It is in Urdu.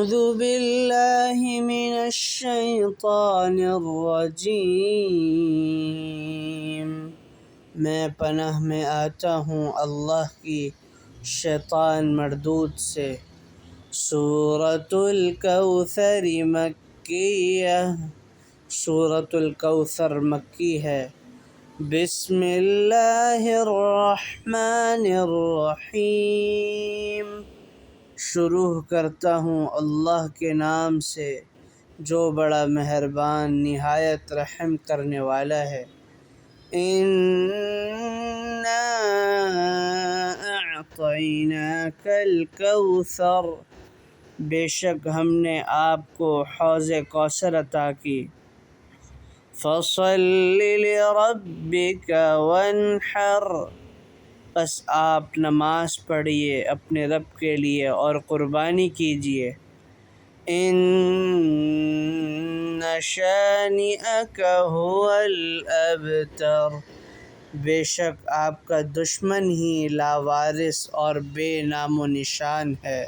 أعوذ بالله من الشیطان الرجیم، میں پناہ میں آتا ہوں اللہ کی شیطان مردود سے۔ سورۃ الکوثر مکیہ، سورۃ الکوثر مکی ہے۔ بسم اللہ الرحمن الرحیم، شروع کرتا ہوں اللہ کے نام سے جو بڑا مہربان نہایت رحم کرنے والا ہے۔ اِنَّا أَعْطَيْنَاكَ الْكَوْثَرَ، بے شک ہم نے آپ کو حوض کوثر عطا کی۔ فَصَلِّ لِرَبِّكَ وَانْحَرْ، بس آپ نماز پڑھیے اپنے رب کے لیے اور قربانی کیجیے۔ إِنَّ شَانِئَكَ هُوَ الْأَبْتَرُ، بے شک آپ کا دشمن ہی لاوارث اور بے نام و نشان ہے۔